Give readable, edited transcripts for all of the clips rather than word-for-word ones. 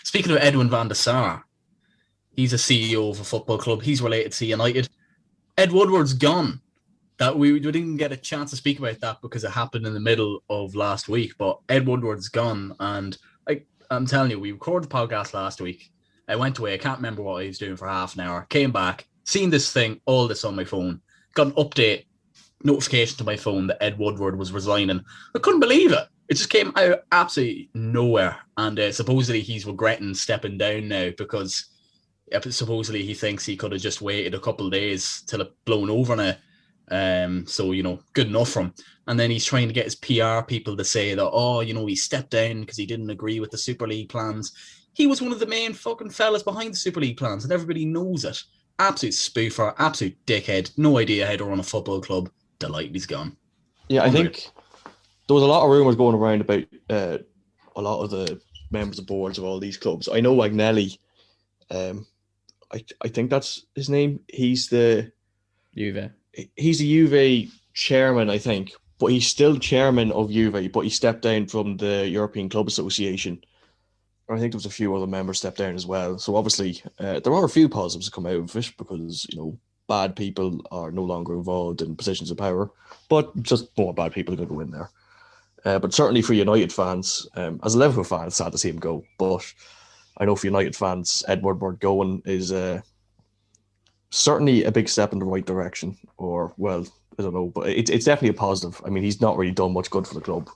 Speaking of Edwin van der Sar, he's a CEO of a football club. He's related to United. Ed Woodward's gone. That we didn't get a chance to speak about that because it happened in the middle of last week. But Ed Woodward's gone, and I'm telling you, we recorded the podcast last week. I went away. I can't remember what I was doing for half an hour. Came back, seen this thing, all this on my phone. Got an update notification to my phone that Ed Woodward was resigning. I couldn't believe it. It just came out absolutely nowhere. And supposedly he's regretting stepping down now because supposedly he thinks he could have just waited a couple of days till it blown over now. So, good enough for him. And then he's trying to get his PR people to say that, he stepped down because he didn't agree with the Super League plans. He was one of the main fucking fellas behind the Super League plans, and everybody knows it. Absolute spoofer, absolute dickhead. No idea how to run a football club. Delighted he's gone. Yeah, I think there was a lot of rumours going around about a lot of the members of boards of all these clubs. I know Agnelli, I think that's his name. He's the Juve. He's the Juve chairman, I think, but he's still chairman of Juve, but he stepped down from the European Club Association. I think there was a few other members stepped down as well. So obviously, there are a few positives to come out of it because, bad people are no longer involved in positions of power, but just more bad people are going to go in there. But certainly for United fans, as a Liverpool fan, it's sad to see him go. But I know for United fans, Ed Woodward going is certainly a big step in the right direction. Or, well, I don't know, but it's definitely a positive. I mean, he's not really done much good for the club.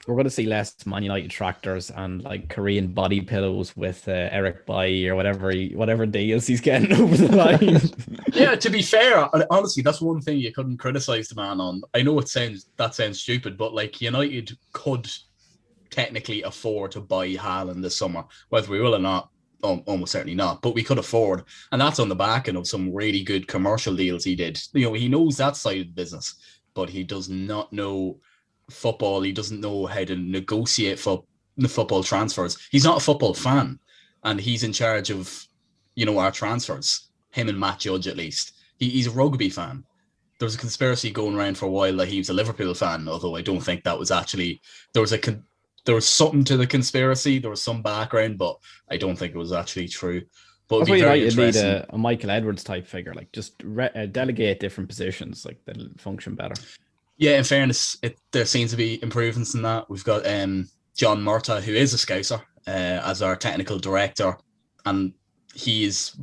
We're going to see less Man United tractors and like Korean body pillows with Eric Bailly or whatever deals he's getting over the line. Yeah, to be fair, honestly, that's one thing you couldn't criticize the man on. I know that sounds stupid, but like United could technically afford to buy Haaland this summer, whether we will or not. Almost certainly not, but we could afford, and that's on the back end of some really good commercial deals he did. He knows that side of the business, but he does not know football. He doesn't know how to negotiate for the football transfers. He's not a football fan, and he's in charge of our transfers. Him and Matt Judge, at least. He's a rugby fan. There was a conspiracy going around for a while that he was a Liverpool fan, although I don't think that was actually. There was something to the conspiracy. There was some background, but I don't think it was actually true. But that's why United need a Michael Edwards type figure, like just delegate different positions, like that'll function better. Yeah, in fairness, there seems to be improvements in that. We've got John Murtagh, who is a Scouser, as our technical director, and he is,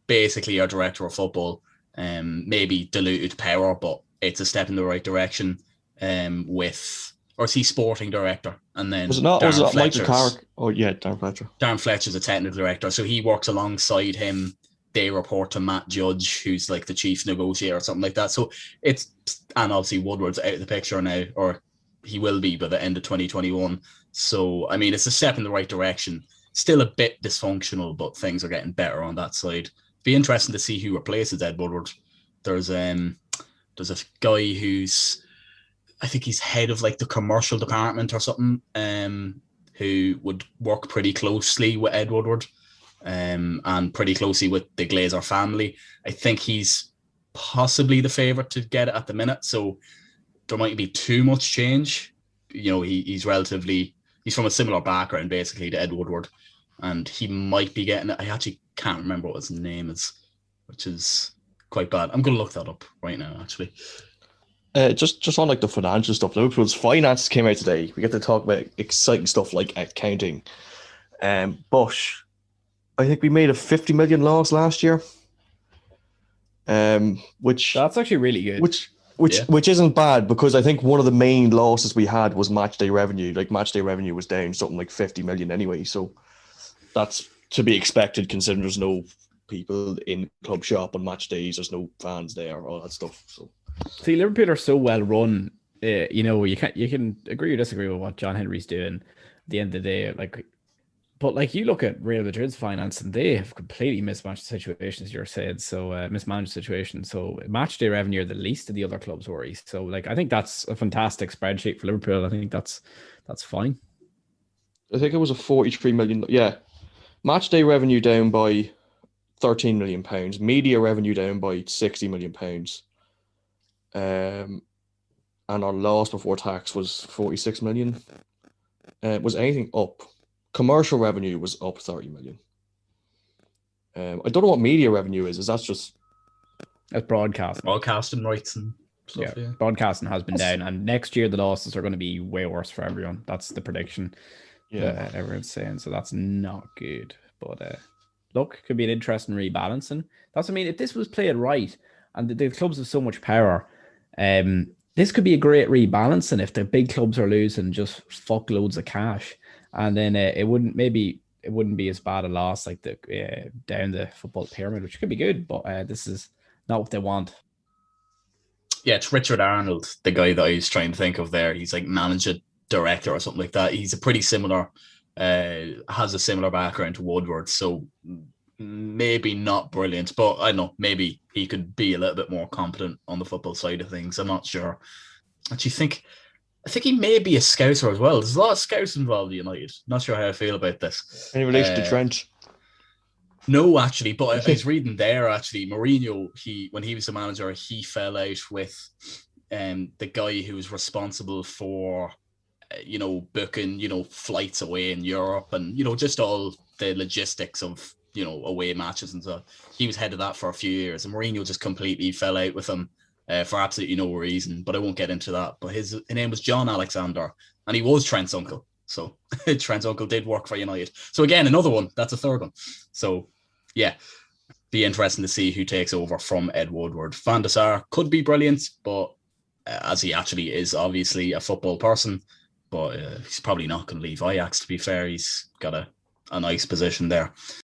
basically our director of football. Maybe diluted power, but it's a step in the right direction. Or is he sporting director? And then was it not Michael Carrick? Oh yeah, Darren Fletcher. Darren Fletcher's a technical director, so he works alongside him. They report to Matt Judge, who's like the chief negotiator or something like that. So and obviously Woodward's out of the picture now, or he will be by the end of 2021. So, I mean, it's a step in the right direction. Still a bit dysfunctional, but things are getting better on that side. Be interesting to see who replaces Ed Woodward. There's a guy who's, I think he's head of like the commercial department or something, who would work pretty closely with Ed Woodward. And pretty closely with the Glazer family. I think he's possibly the favourite to get it at the minute, so there mightn't be too much change. He's from a similar background basically to Ed Woodward, and he might be getting it. I actually can't remember what his name is, which is quite bad. I'm going to look that up right now, actually. Just on like the financial stuff, Liverpool's finances came out today. We get to talk about exciting stuff like accounting. But I think we made a 50 million loss last year. Which that's actually really good. Which isn't bad, because I think one of the main losses we had was match day revenue. Like match day revenue was down something like 50 million anyway. So that's to be expected considering there's no people in club shop on match days, there's no fans there, all that stuff. So see, Liverpool are so well run. You can agree or disagree with what John Henry's doing. At the end of the day, but you look at Real Madrid's finance and they have completely mismatched situations, you're saying. So mismanaged situation. So match day revenue are the least of the other clubs' worries. So I think that's a fantastic spreadsheet for Liverpool. I think that's fine. I think it was a 43 million. Yeah. Match day revenue down by 13 million pounds. Media revenue down by 60 million pounds. And our loss before tax was 46 million. Was anything up? commercial revenue was up 30 million. I don't know what media revenue is. Is that just That's broadcasting rights and stuff? Yeah. Broadcasting has been down, and next year the losses are going to be way worse for everyone. That's the prediction. That everyone's saying, so that's not good. But look, could be an interesting rebalancing. That's what I mean. If this was played right, and the clubs have so much power, this could be a great rebalancing. If the big clubs are losing just fuck loads of cash, and then it wouldn't be as bad a loss like the down the football pyramid, which could be good. But this is not what they want. Yeah, it's Richard Arnold, the guy that I was trying to think of there. He's like manager director or something like that. He's a pretty similar, has a similar background to Woodward, so maybe not brilliant, but I don't know, maybe he could be a little bit more competent on the football side of things. I'm not sure. I think he may be a scouser as well. There's a lot of scouts involved in United. Not sure how I feel about this. in relation to Trent? No, actually, but I was reading there, actually, Mourinho, when he was the manager, he fell out with the guy who was responsible for booking, flights away in Europe and, just all the logistics of, away matches and stuff. He was head of that for a few years, and Mourinho just completely fell out with him for absolutely no reason, but I won't get into that. But his name was John Alexander, and he was Trent's uncle. So Trent's uncle did work for United. So again, another one, that's a third one. So yeah, be interesting to see who takes over from Ed Woodward. Van der Sar could be brilliant, but as he actually is obviously a football person, but he's probably not going to leave Ajax, to be fair. He's got a nice position there.